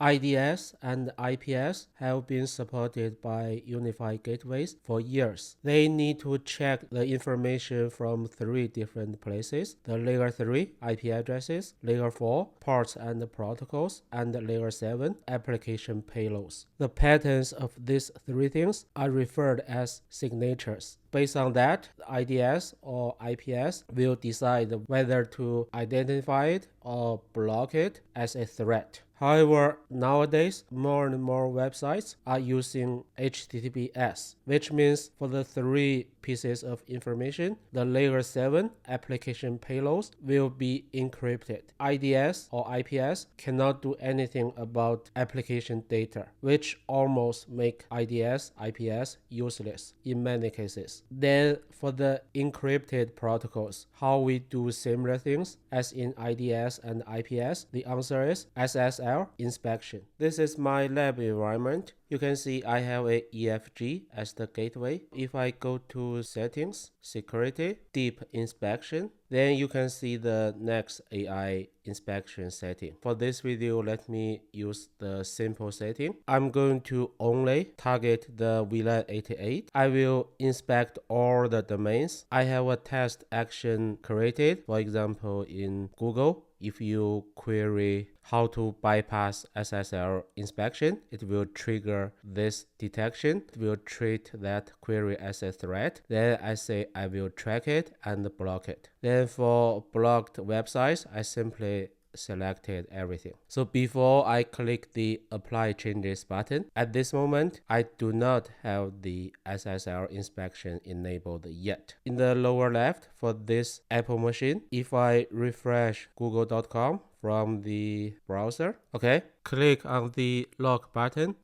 IDS and IPS have been supported by UniFi gateways for years. They need to check the information from 3 different places: the layer 3 IP addresses, layer 4 ports and protocols, and layer 7 application payloads. The patterns of these 3 things are referred as signatures. Based on that, the IDS or IPS will decide whether to identify it or block it as a threat. However, nowadays, more and more websites are using HTTPS, which means for the 3 pieces of information, the layer 7 application payloads will be encrypted. IDS or IPS cannot do anything about application data, which almost make IDS, IPS useless in many cases. Then for the encrypted protocols, how we do similar things as in IDS and IPS, the answer is SSL inspection. This is my lab environment. You can see I have a EFG as the gateway. If I go to settings, security, deep inspection, then you can see the next AI inspection setting. For this video, let me use the simple setting. I'm going to only target the VLAN 88. I will inspect all the domains. I have a test action created, for example, in Google. If you query how to bypass SSL inspection, it will trigger this detection. It will treat that query as a threat. Then I say I will track it and block it. Then for blocked websites, I simply selected everything. So before I click the apply changes button, at this moment I do not have the SSL inspection enabled yet. In the lower left for this Apple machine, if I refresh google.com from the browser, okay, click on the lock button,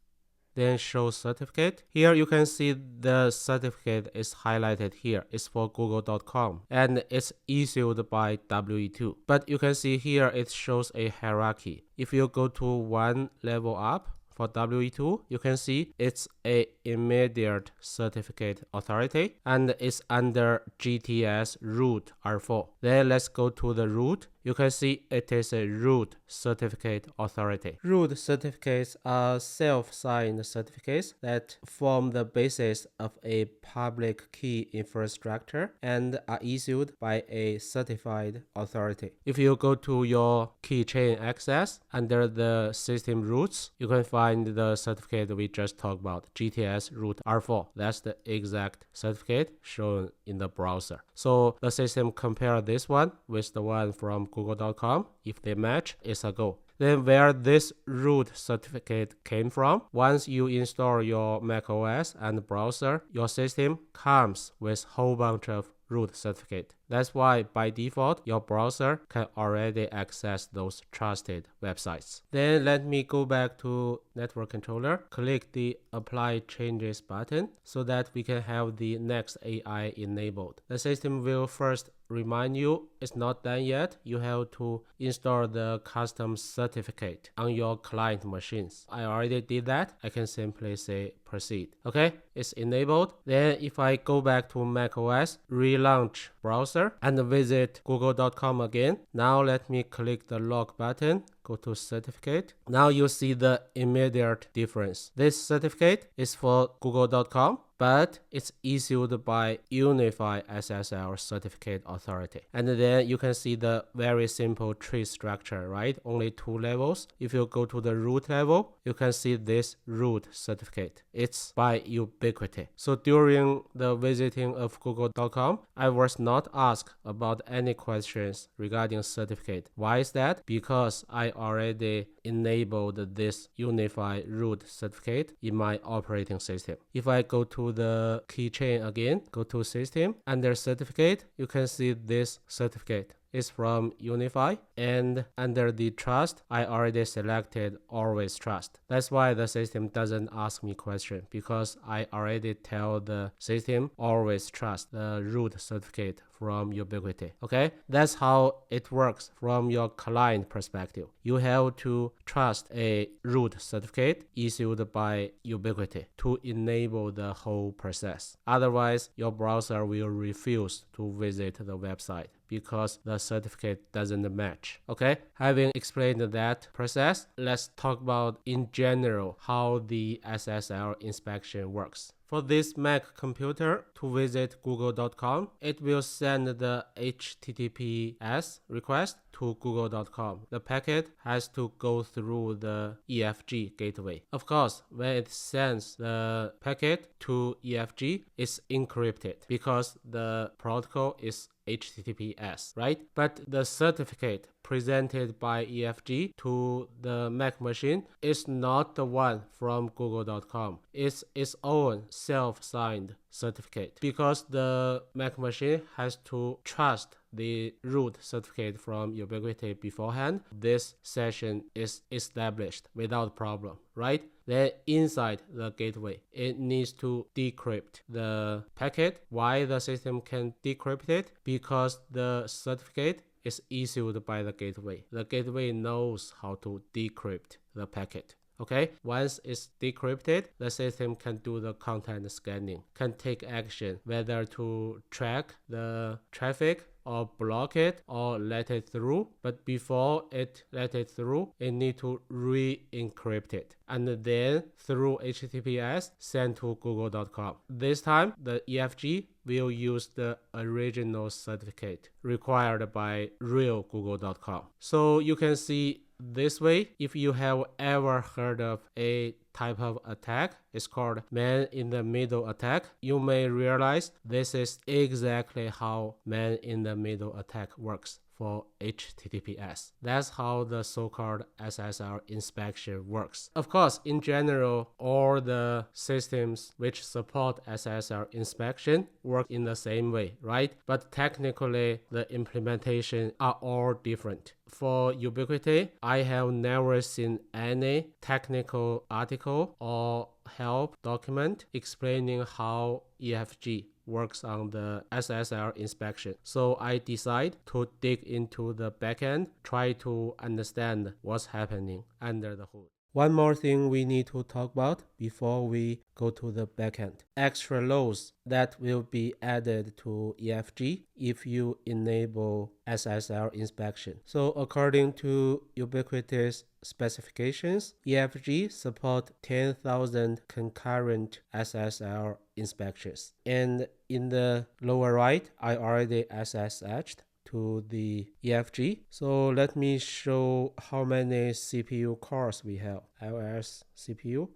then show certificate. Here you can see the certificate is highlighted here. It's for google.com and it's issued by WE2. But you can see here it shows a hierarchy. If you go to one level up for WE2, you can see it's a immediate certificate authority and it's under GTS root R4. Then let's go to the root. You can see it is a root certificate authority. Root certificates are self-signed certificates that form the basis of a public key infrastructure and are issued by a certified authority. If you go to your keychain access under the system roots, you can find the certificate we just talked about, GTS root R4. That's the exact certificate shown in the browser. So the system compare this one with the one from google.com. If they match, it's a go. Then where this root certificate came from, once you install your macOS and browser, your system comes with a whole bunch of root certificate. That's why by default, your browser can already access those trusted websites. Then let me go back to network controller, click the apply changes button so that we can have the next AI enabled. The system will first remind you it's not done yet. You have to install the custom certificate on your client machines. I already did that. I can simply say proceed. Okay, it's enabled. Then if I go back to macOS, relaunch browser and visit google.com again. Now let me click the lock button, go to certificate. Now you see the immediate difference. This certificate is for google.com, but it's issued by UniFi SSL certificate authority. And then you can see the very simple tree structure, right? Only 2 levels. If you go to the root level, you can see this root certificate. It's by Ubiquiti. So during the visiting of google.com, I was not asked about any questions regarding certificate. Why is that? Because I already enabled this UniFi root certificate in my operating system. If I go to the keychain again, go to system, under certificate, you can see this certificate is from UniFi, and under the trust, I already selected always trust. That's why the system doesn't ask me question, because I already tell the system always trust the root certificate from Ubiquiti. Okay, that's how it works from your client perspective. You have to trust a root certificate issued by Ubiquiti to enable the whole process. Otherwise, your browser will refuse to visit the website. because the certificate doesn't match. Okay, having explained that process, let's talk about in general how the SSL inspection works. For this Mac computer, to visit google.com, it will send the HTTPS request to google.com. The packet has to go through the EFG gateway. Of course, when it sends the packet to EFG, it's encrypted because the protocol is HTTPS, right? But the certificate presented by EFG to the Mac machine is not the one from google.com. It's its own self-signed certificate because the Mac machine has to trust the root certificate from Ubiquiti beforehand. This session is established without problem, right? Then inside the gateway, it needs to decrypt the packet. Why the system can decrypt it? Because the certificate is issued by the gateway. The gateway knows how to decrypt the packet. Okay, once it's decrypted, the system can do the content scanning, can take action whether to track the traffic or block it or let it through. But before it let it through, it need to re-encrypt it and then through HTTPS send to google.com. This time the EFG will use the original certificate required by real google.com. So you can see this way, if you have ever heard of a type of attack, it's called man-in-the-middle attack, you may realize this is exactly how man-in-the-middle attack works for HTTPS. That's how the so-called SSL inspection works. Of course, in general, all the systems which support SSL inspection work in the same way, right? But technically, the implementation are all different. For Ubiquiti, I have never seen any technical article or help document explaining how EFG works on the SSL inspection. So I decide to dig into the backend, try to understand what's happening under the hood. One more thing we need to talk about before we go to the backend. Extra loads that will be added to EFG if you enable SSL inspection. So according to Ubiquiti's specifications, EFG support 10,000 concurrent SSL inspections. And in the lower right, I already SSH'd to the EFG. So let me show how many CPU cores we have. iOS CPU.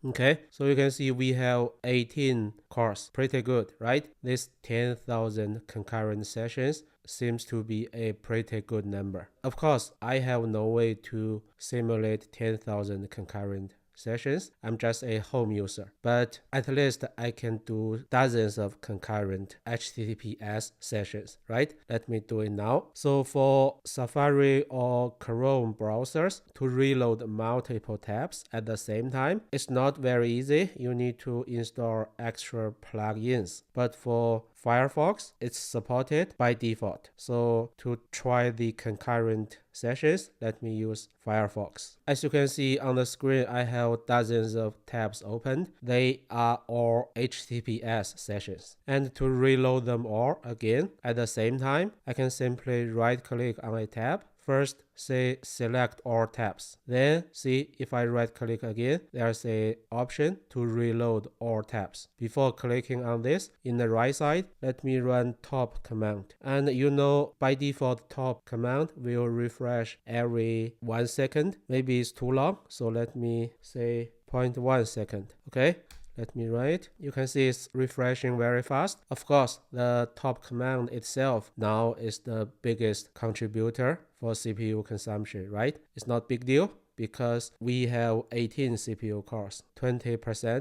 Okay, so you can see we have 18 cores. Pretty good, right? This 10,000 concurrent sessions seems to be a pretty good number. Of course, I have no way to simulate 10,000 concurrent sessions. I'm just a home user, but at least I can do dozens of concurrent HTTPS sessions, right? Let me do it now. So for Safari or Chrome browsers, to reload multiple tabs at the same time, it's not very easy. You need to install extra plugins. But for Firefox, it's supported by default. So to try the concurrent sessions, let me use Firefox. As you can see on the screen, I have dozens of tabs opened. They are all HTTPS sessions. And to reload them all again at the same time, I can simply right-click on a tab. First, say select all tabs. Then see if I right click again, there's an option to reload all tabs. Before clicking on this, in the right side, let me run top command. And you know by default top command will refresh every 1 second. Maybe it's too long, so let me say 0.1 second. Okay. Let me run it. You can see it's refreshing very fast. Of course, the top command itself now is the biggest contributor for CPU consumption, right? It's not big deal because we have 18 CPU cores. 20%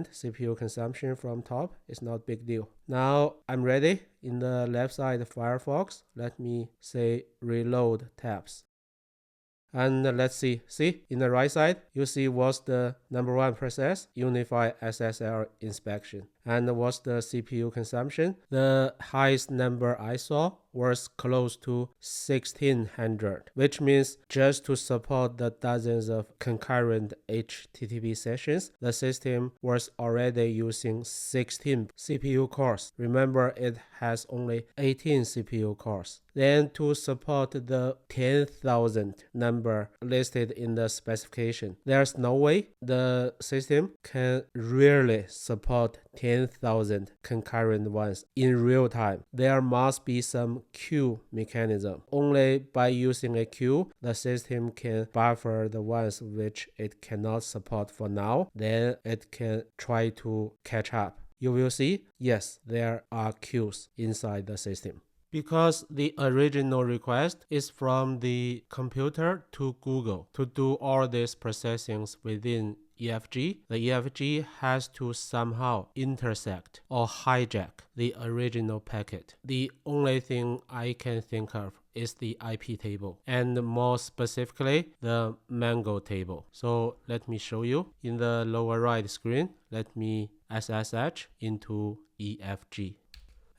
CPU consumption from top is not big deal. Now I'm ready. In the left side of Firefox, let me say reload tabs. And let's see in the right side, you see what's the number one process, UniFi SSL inspection. And what's the CPU consumption? The highest number I saw was close to 1600, which means just to support the dozens of concurrent HTTP sessions, the system was already using 16 CPU cores. Remember, it has only 18 CPU cores. Then to support the 10,000 number listed in the specification, there's no way the system can really support 10,000 concurrent ones in real time. There must be some queue mechanism. Only by using a queue, the system can buffer the ones which it cannot support for now. Then it can try to catch up. You will see, yes, there are queues inside the system. Because the original request is from the computer to Google to do all these processings within EFG, the EFG has to somehow intersect or hijack the original packet. The only thing I can think of is the IP table, and more specifically, the Mango table. So let me show you. In the lower right screen, let me SSH into EFG.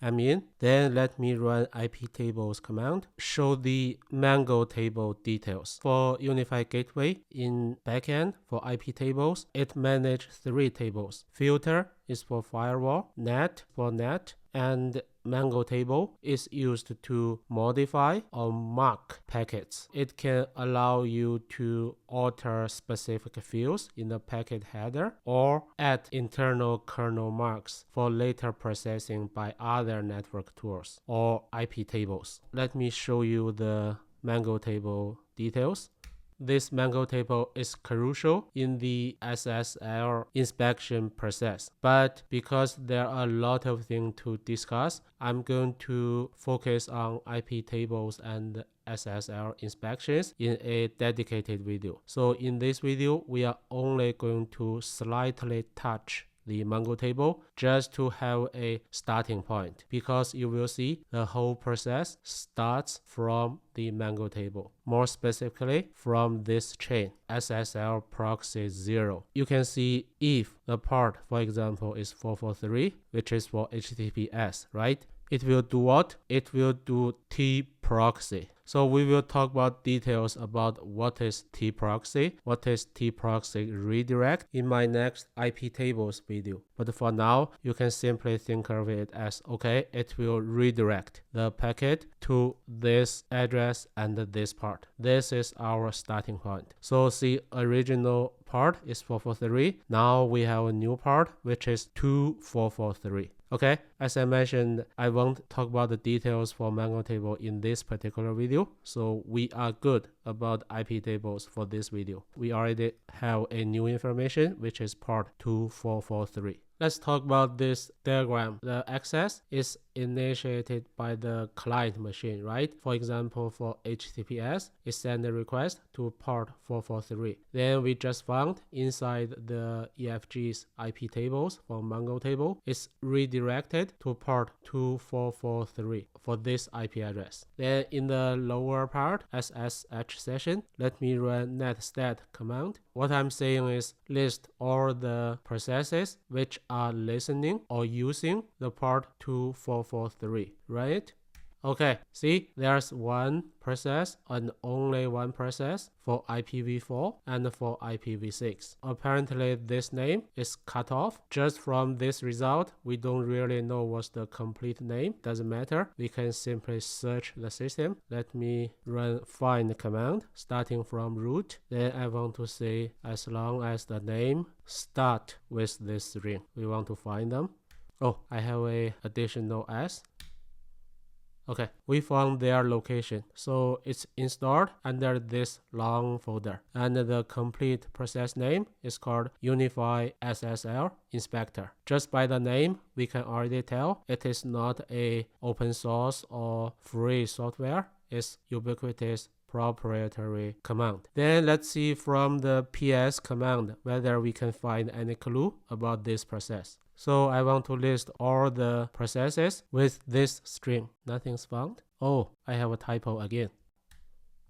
I'm in. Then let me run iptables command. Show the Mango table details. For UniFi gateway in backend for iptables, it manages 3 tables. Filter is for firewall, net for net, and Mango table is used to modify or mark packets. It can allow you to alter specific fields in the packet header or add internal kernel marks for later processing by other network tools or IP tables. Let me show you the Mango table details. This Mango table is crucial in the SSL inspection process, but because there are a lot of things to discuss, I'm going to focus on IP tables and SSL inspections in a dedicated video. So in this video, we are only going to slightly touch the Mango table just to have a starting point, because you will see the whole process starts from the Mango table. More specifically, from this chain, SSL proxy 0. You can see if the port, for example, is 443, which is for HTTPS, right? It will do what? It will do T-proxy. So we will talk about details about what is T-proxy, what is T-proxy redirect in my next IP tables video. But for now, you can simply think of it as, okay, it will redirect the packet to this address and this part. This is our starting point. So the original part is 443. Now we have a new part, which is 2443. Okay, as I mentioned, I won't talk about the details for Mango table in this particular video, so we are good about IP tables for this video. We already have a new information, which is part 2443. Let's talk about this diagram. The access is initiated by the client machine, right? For example, for HTTPS, it sends a request to port 443. Then we just found inside the EFG's IP tables for Mango table, it's redirected to port 2443 for this IP address. Then in the lower part, SSH session, let me run netstat command. What I'm saying is list all the processes which are listening or using the port 2443, right? Okay, see, there's one process and only one process for IPv4 and for IPv6. Apparently, this name is cut off. Just from this result, we don't really know what's the complete name. Doesn't matter. We can simply search the system. Let me run find command starting from root. Then I want to say as long as the name start with this string, we want to find them. Oh, I have a additional S. Okay, we found their location. So it's installed under this long folder. And the complete process name is called UniFi SSL Inspector. Just by the name, we can already tell it is not a open source or free software. It's Ubiquiti's proprietary command. Then let's see from the PS command whether we can find any clue about this process. So I want to list all the processes with this string. Nothing's found. Oh, I have a typo again.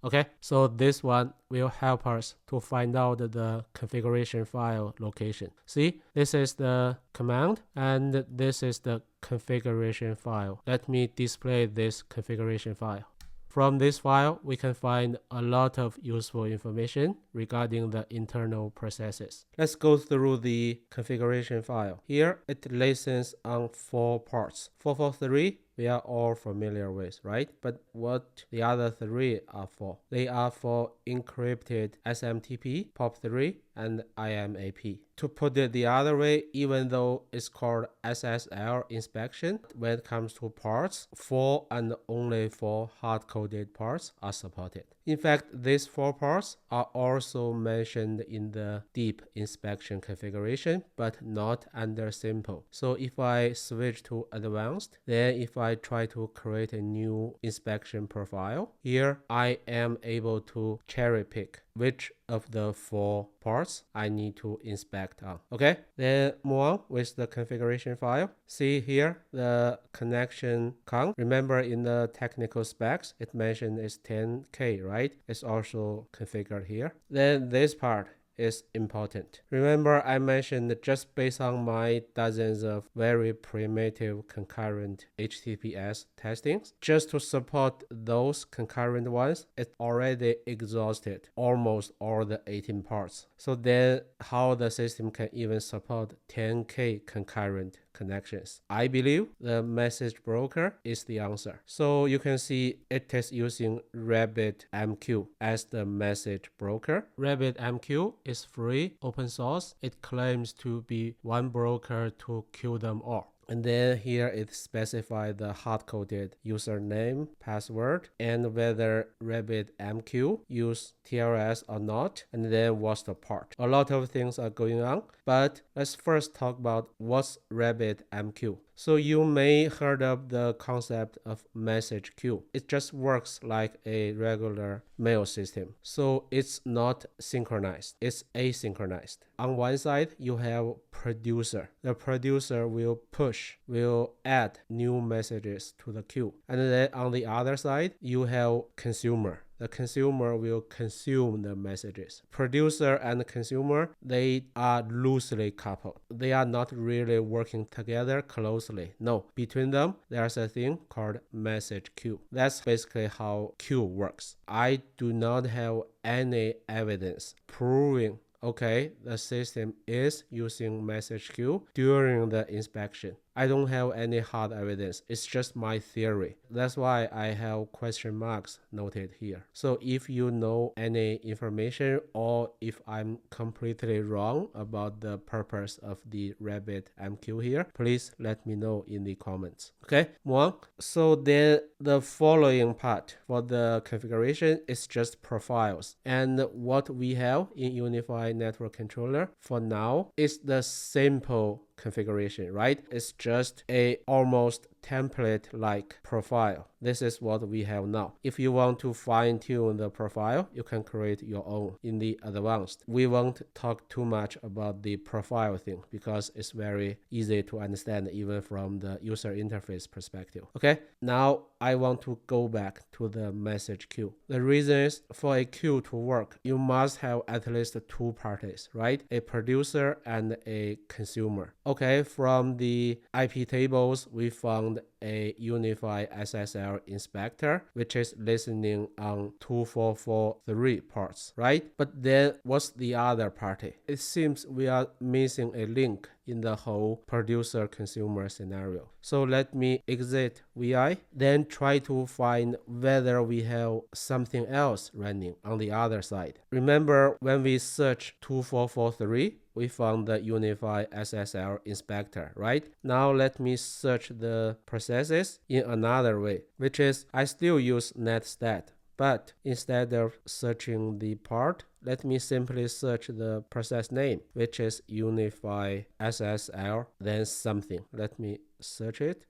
Okay, so this one will help us to find out the configuration file location. See, this is the command and this is the configuration file. Let me display this configuration file. From this file, we can find a lot of useful information regarding the internal processes. Let's go through the configuration file. Here, it listens on 4 parts. 443, we are all familiar with, right? But what the other 3 are for? They are for encrypted SMTP, POP3, and IMAP. To put it the other way, even though it's called SSL inspection, when it comes to parts, 4 and only 4 hard-coded parts are supported. In fact, these 4 parts are also mentioned in the deep inspection configuration, but not under simple. So if I switch to advanced, then if I try to create a new inspection profile, here I am able to cherry pick which of the 4 parts I need to inspect on. Okay, then move on with the configuration file. See here the connection count. Remember in the technical specs, it mentioned it's 10K, right? It's also configured here. Then this part is important. Remember I mentioned just based on my dozens of very primitive concurrent HTTPS testings, just to support those concurrent ones, it already exhausted almost all the 18 parts. So then how the system can even support 10K concurrent connections? I believe the message broker is the answer. So you can see it is using RabbitMQ as the message broker. RabbitMQ is free, open source. It claims to be one broker to kill them all. And then here it specifies the hard-coded username, password, and whether RabbitMQ use TLS or not, and then what's the part. A lot of things are going on, but let's first talk about what's RabbitMQ. So you may heard of the concept of message queue. It just works like a regular mail system. So it's not synchronized, it's asynchronized. On one side, you have producer. The producer will add new messages to the queue. And then on the other side, you have consumer. The consumer will consume the messages. Producer and consumer, they are loosely coupled. They are not really working together closely. No, between them, there's a thing called message queue. That's basically how queue works. I do not have any evidence proving okay, the system is using message queue during the inspection. I don't have any hard evidence. It's just my theory. That's why I have question marks noted here. So if you know any information or if I'm completely wrong about the purpose of the RabbitMQ here, please let me know in the comments. Okay, move on. So then the following part for the configuration is just profiles. And what we have in UniFi Network Controller for now is the simple configuration, right? It's just a almost template-like profile. This is what we have now. If you want to fine-tune the profile, you can create your own in the advanced. We won't talk too much about the profile thing because it's very easy to understand even from the user interface perspective. Okay, now I want to go back to the message queue. The reason is for a queue to work, you must have at least 2 parties, right? A producer and a consumer. Okay, from the IP tables, we found a UniFi SSL inspector, which is listening on 2443 ports, right? But then what's the other party? It seems we are missing a link in the whole producer-consumer scenario. So let me exit VI, then try to find whether we have something else running on the other side. Remember when we search 2443, we found the UniFi SSL inspector, right? Now let me search the processes in another way, which is I still use netstat. But instead of searching the part, let me simply search the process name, which is UniFi SSL, then something. Let me search it.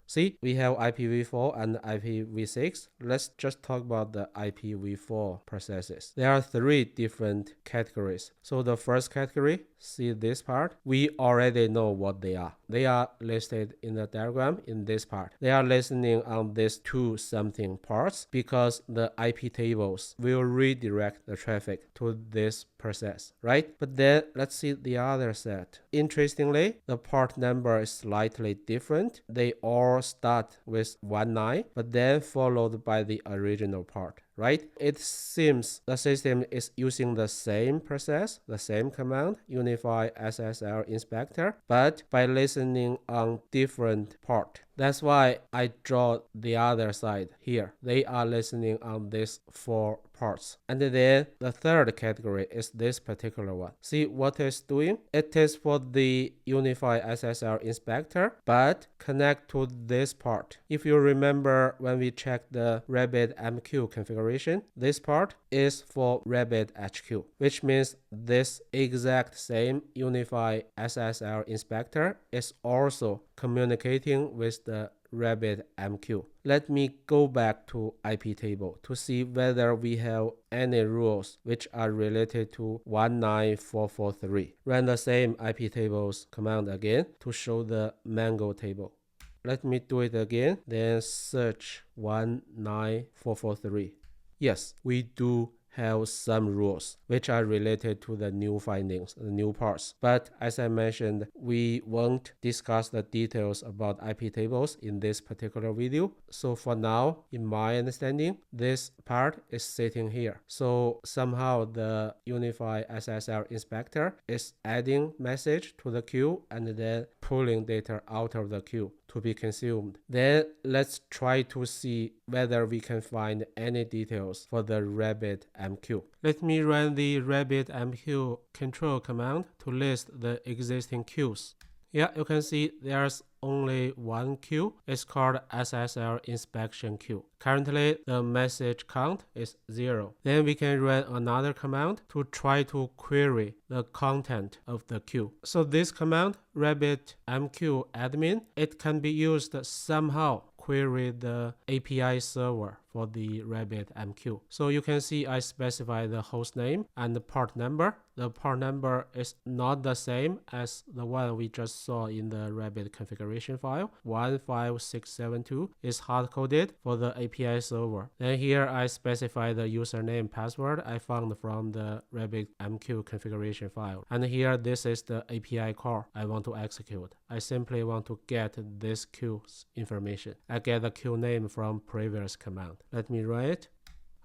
See, we have IPv4 and IPv6. Let's just talk about the IPv4 processes. There are 3 different categories. So the first category, see this part, we already know what they are. They are listed in the diagram in this part. They are listening on these two something parts because the IP tables will redirect the traffic to this process, right? But then let's see the other set. Interestingly, the port number is slightly different. They all start with 19, but then followed by the original part, right? It seems the system is using the same process, the same command, UniFi SSL inspector, but by listening on different port. That's why I draw the other side here. They are listening on these 4 parts. And then the third category is this particular one. See what it's doing? It is for the UniFi SSL inspector, but connect to this part. If you remember when we checked the RabbitMQ configuration, this part is for RabbitHQ, which means this exact same UniFi SSL inspector is also communicating with the RabbitMQ. Let me go back to IP table to see whether we have any rules which are related to 19443. Run the same IP tables command again to show the mango table. Let me do it again, then search 19443. Yes, we do have some rules which are related to the new findings, the new parts. But as I mentioned, we won't discuss the details about IP tables in this particular video. So for now, in my understanding, this part is sitting here. So somehow the UniFi SSL inspector is adding message to the queue and then pulling data out of the queue to be consumed. Then let's try to see whether we can find any details for the RabbitMQ. Let me run the RabbitMQ control command to list the existing queues. Yeah, you can see there's only one queue. It's called SSL inspection queue. Currently, the message count is 0. Then we can run another command to try to query the content of the queue. So this command, RabbitMQ admin, it can be used somehow query the API server for the RabbitMQ. So you can see I specify the host name and the port number. The port number is not the same as the one we just saw in the Rabbit configuration file. 15672 is hard-coded for the API server. Then here I specify the username password I found from the RabbitMQ configuration file. And here this is the API call I want to execute. I simply want to get this queue's information. I get the queue name from previous command. Let me run it.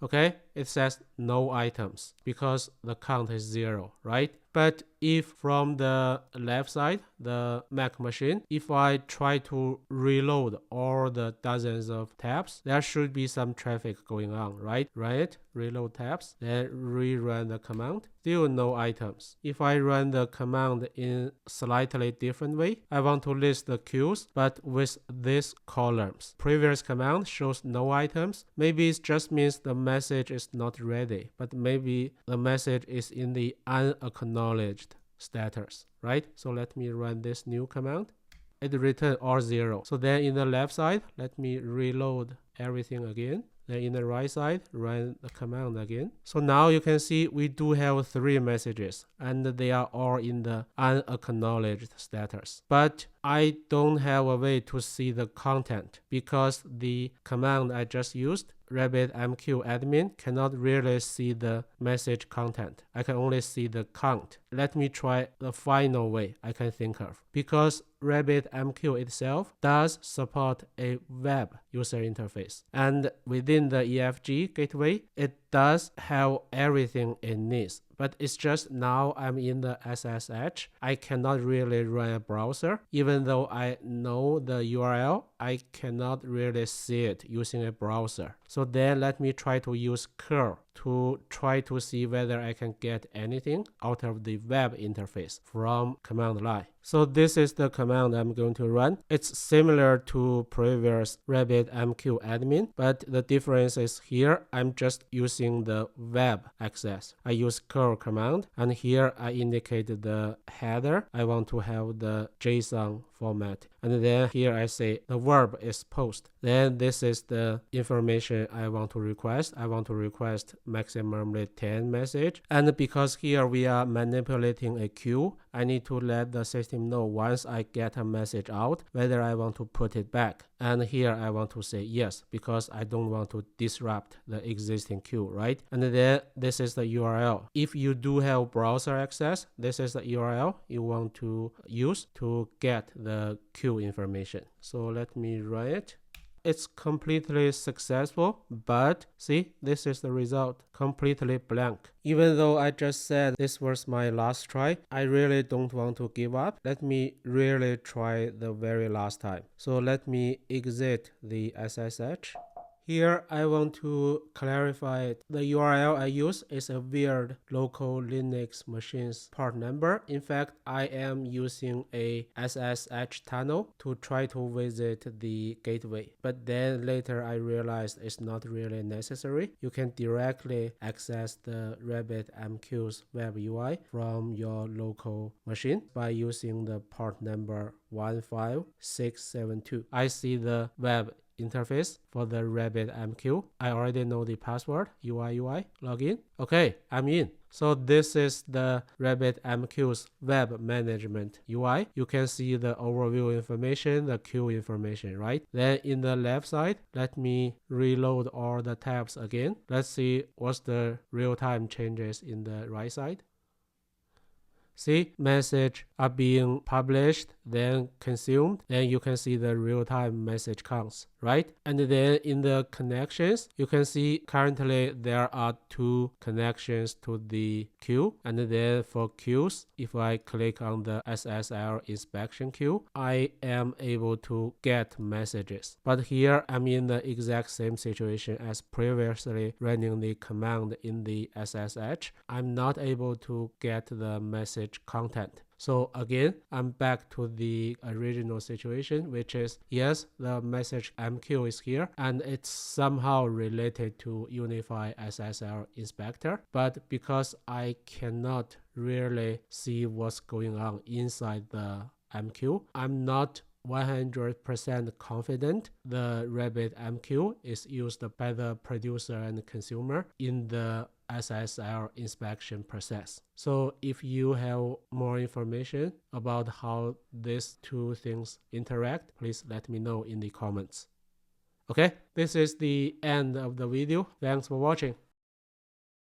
Okay, it says no items because the count is 0, right? But if from the left side, the Mac machine, if I try to reload all the dozens of tabs, there should be some traffic going on, right? Run it, reload tabs, then rerun the command, still no items. If I run the command in slightly different way, I want to list the queues, but with these columns. Previous command shows no items. Maybe it just means the message is not ready, but maybe the message is in the unacknowledged status, right? So let me run this new command. It returns all 0. So then in the left side, let me reload everything again. Then in the right side, run the command again. So now you can see we do have 3 messages and they are all in the unacknowledged status. But I don't have a way to see the content because the command I just used, RabbitMQ admin, cannot really see the message content. I can only see the count. Let me try the final way I can think of. Because RabbitMQ itself does support a web user interface. And within the EFG gateway, it does have everything it needs. But it's just now I'm in the SSH. I cannot really run a browser. Even though I know the URL, I cannot really see it using a browser. So then let me try to use curl to try to see whether I can get anything out of the web interface from command line. So this is the command I'm going to run. It's similar to previous RabbitMQ admin, but the difference is here I'm just using the web access. I use curl command, and here I indicated the header. I want to have the JSON format. And then here I say the verb is post. Then this is the information I want to request. I want to request maximally 10 message. And because here we are manipulating a queue, I need to let the system know once I get a message out whether I want to put it back. And here I want to say yes, because I don't want to disrupt the existing queue, right? And then this is the URL. If you do have browser access, this is the URL you want to use to get the queue information. So let me run it. It's completely successful, but see, this is the result, completely blank. Even though I just said this was my last try, I really don't want to give up. Let me really try the very last time. So let me exit the SSH. Here I want to clarify it. The URL I use is a weird local Linux machine's port number. In fact, I am using a SSH tunnel to try to visit the gateway. But then later I realized it's not really necessary. You can directly access the RabbitMQ's web UI from your local machine by using the port number 15672. I see the web interface for the RabbitMQ. I already know the password, UI, login. Okay, I'm in. So this is the RabbitMQ's web management UI. You can see the overview information, the queue information, right? Then in the left side, let me reload all the tabs again. Let's see what's the real-time changes in the right side. See, message are being published, then consumed. Then you can see the real-time message counts, right? And then in the connections, you can see currently there are 2 connections to the queue. And then for queues, if I click on the SSL inspection queue, I am able to get messages. But here I'm in the exact same situation as previously running the command in the SSH. I'm not able to get the message content. So again, I'm back to the original situation, which is yes, the message MQ is here and it's somehow related to UniFi SSL inspector, but because I cannot really see what's going on inside the MQ, I'm not 100% confident the RabbitMQ is used by the producer and consumer in the SSL inspection process. So if you have more information about how these 2 things interact, please let me know in the comments. Okay, this is the end of the video. Thanks for watching.